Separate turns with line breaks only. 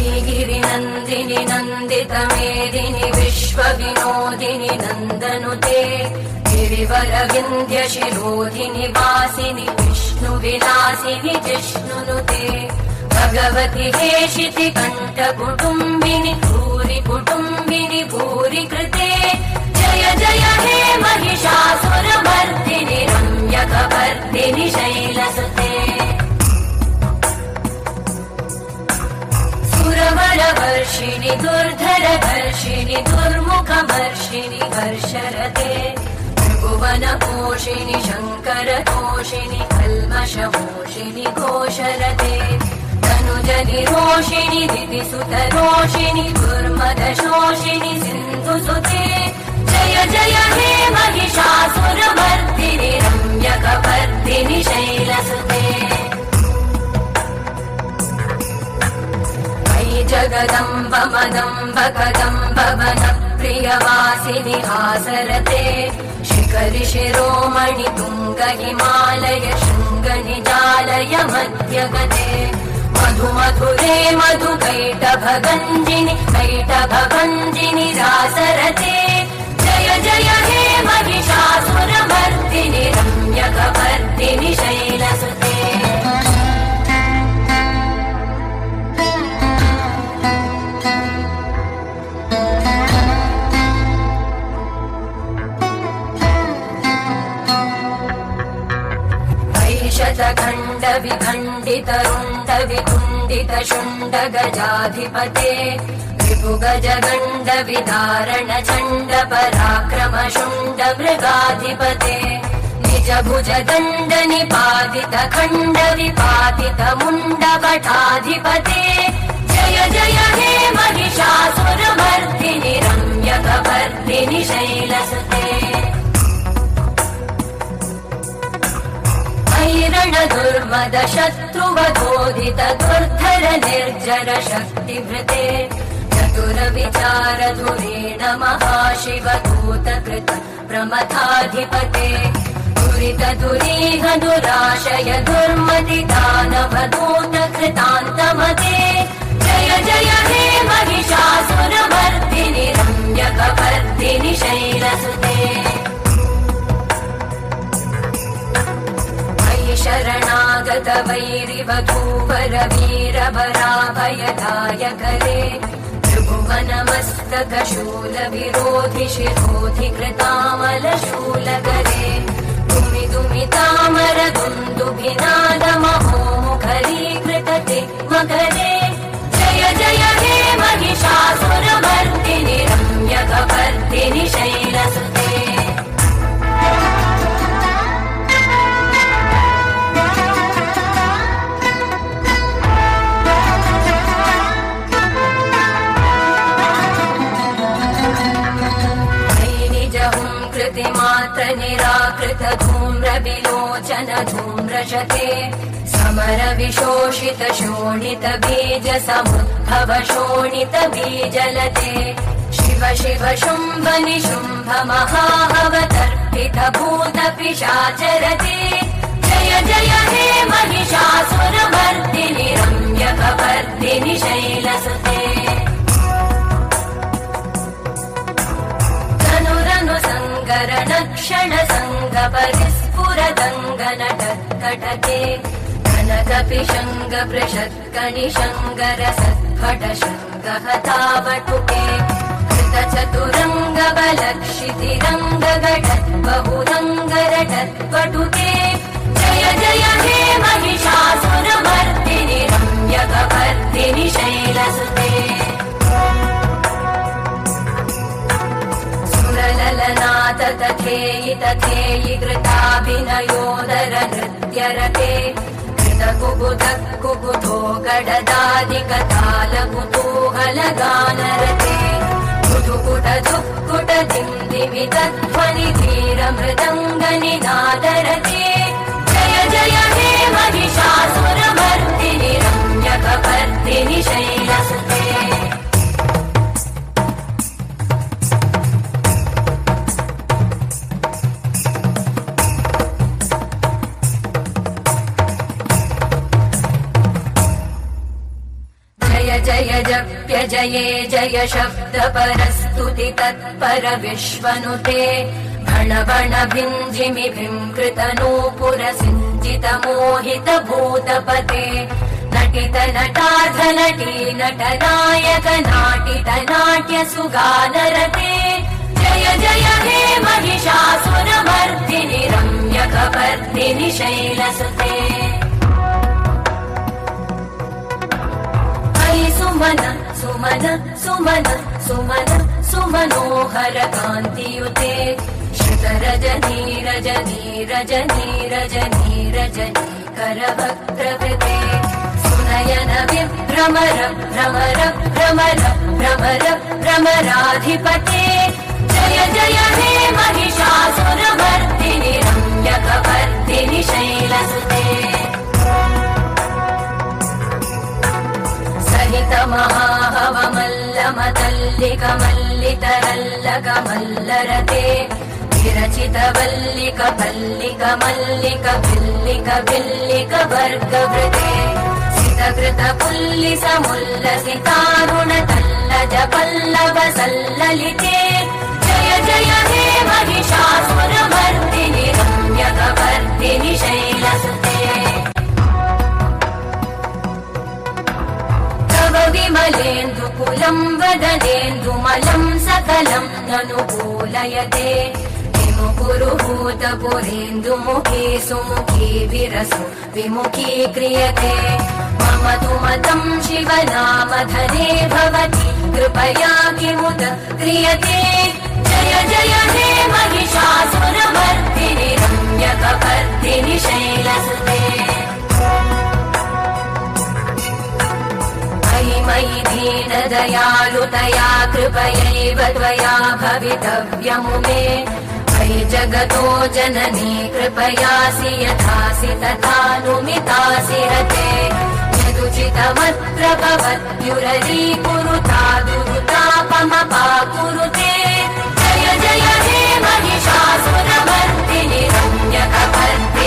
नन्दिनि नन्दितमेदिनि विश्वविनोदिनि नन्दनुते गिरिवरविन्ध्यशिरोधिनि वासिनि विष्णुविलासिनि जिष्णुनुते भगवति हेशिति कण्ठकुटुम्बिनि भूरि कुटुम्बिनि भूरि कृते जय जय हे महिषासुरमर्दिनि रम्यकवर्दिनि शैलसुते सुरवरवर्षिणि दुर्धरधर्षिणि दुर्मुखमर्षिणि हर्षरते त्रिभुवनपोषिणि शङ्करतोषिणि कल्मषमोषिणि घोषरते तनुजनिरोषिणि दितिसुतरोषिणि दुर्मदशोषिणि सिन्धुसुते जय जय हे महिषासुरमर्दिनि रम्यकवर्दिनि शैलसुते जगदम्ब मदम्ब कदम्ब वनप्रियवासिनि हासरते शिखरि शिरोमणि तुङ्ग हिमालय शृङ्गनिजालय मध्यगते मधु मधुरे मधुकैटभगञ्जिनि कैटभगञ्जिनि रासरते जय जय हे महिषासुरमर्दिनि रम्यकवर्दिनि शैलसुते शतखण्ड विखण्डित रुण्ड विकुण्डित शुण्ड गजाधिपते रिपुगज गण्ड विदारण चण्ड पराक्रम शुण्ड मृगाधिपते निज भुज दण्ड निपातित खण्ड विपातित मुण्ड भटाधिपते जय जय हे महिषासुरमर्दिनि रम्यकवर्दिनि शैलसुते ऐरण दुर्मद शत्रुवधोदित दुर्धर निर्जर शक्तिभृते चतुर विचार धुरेण महाशिवदूतकृत प्रमथाधिपते दुरित दुरीह दुराशय दुर्मति दानवदूत कृतान्तमते जय जय हे महिषासुरमर्दिनि रम्यकवर्दिनि शैलसुते शरणागत वैरिवधूवर वीरवराभयदायकरे त्रिभुवनमस्तक शूल विरोधि शिरोधि कृतामल शूलकरे दुमि दुमि तामर दुन्दुभिनाद महोमुखरीकृतते मकरे जय जय हे महिषासुरमर्दिनि रम्यकवर्दिनि शैलसुते मात्र निराकृत धूम्र विलोचन धूम्रशते समर विशोषित शोणित बीज समुद्भव शोणित बीजलते शिव शिव शुम्भ निशुम्भ महावतर्पित भूत पिशाचरते जय जय हे महिषासुरमर्दिनि रम्यकवर्दिनि शैलसुते संगरण संग परिस्फुरदङ्गन टत्कटके कनकपिशङ्ग पृषत्कणिशङ्गर सत्फट शङ्ग हतावटुके कृत चतुरङ्ग बलक्षितिरङ्ग घटत् बहुरङ्गरटत्पटुके जय जय हे महिषासुरमर्दिनि रम्यकवर्दिनि शैलसुते ललनाथ तथेयि तथेयि कृताभिनयोदर नृत्यरते कुकुतो गडदादिकतालकुतूहलगानरते कुटुकुट दुक्कुट दिन्दिमितध्वनि धीरमृदङ्गनिनादरते जय जय हे महिषासुरमर्दिनि रम्यकपर्दिनि शैलसुते जय जप्य जये जय शब्द परस्तुति तत्पर विश्वनुते भण भण भिञ्जिमि भीङ्कृत नूपुर सिञ्चित मोहित भूतपते नटित नटार्ध नटी नटनायक नाटित नाट्य सुगानरते जय जय हे महिषासुरमर्दिनि रम्यकपर्दिनि शैलसुते सुमन सुमन सुमन सुमन सुमनोहर कान्तियुते श्रुतरजनी रजनी रजनी रजनी रजनी करवक्त्रवृते सुनयन विभ्रमर भ्रमर भ्रमर भ्रमर भ्रमराधिपते जय जय हे महिषासुरमर्दिनि रम्यकपर्दिनि शैलसुते महाहवमल्लमतल्लिकमल्लितरल्लकमल्लरते विरचितवल्लिक पल्लिक मल्लिक भिल्लिक भिल्लिक वर्गवृते सितकृत पुल्लिसमुल्लसितारुण तल्लज पल्लव सल्ललिते जय जय हे महिषासुरमर्दिनि रम्यकपर्दिनि शैलसुते विमलेन्दुकुलं वदनेन्दुमलं सकलं ननुकूलयते विमुकुरुभूतपुरेन्दुमुखी सुमुखी विरसु विमुखी क्रियते मम तु मतं शिवनामधने भवति कृपया किमुत क्रियते जय जय हे महिषासुरमर्दिनि रम्यकपर्दिनि शैलसुते मयि दीनदयालुतया कृपयैव त्वया भवितव्यमुमे मयि जगतो जननी कृपयासि यथासि तथानुमितासि रते यदुचितमत्र भवत्युररीकुरुता दुरुतापमपाकुरुते जय जय हे महिषासुरमर्दिनि रम्यकपर्दिनि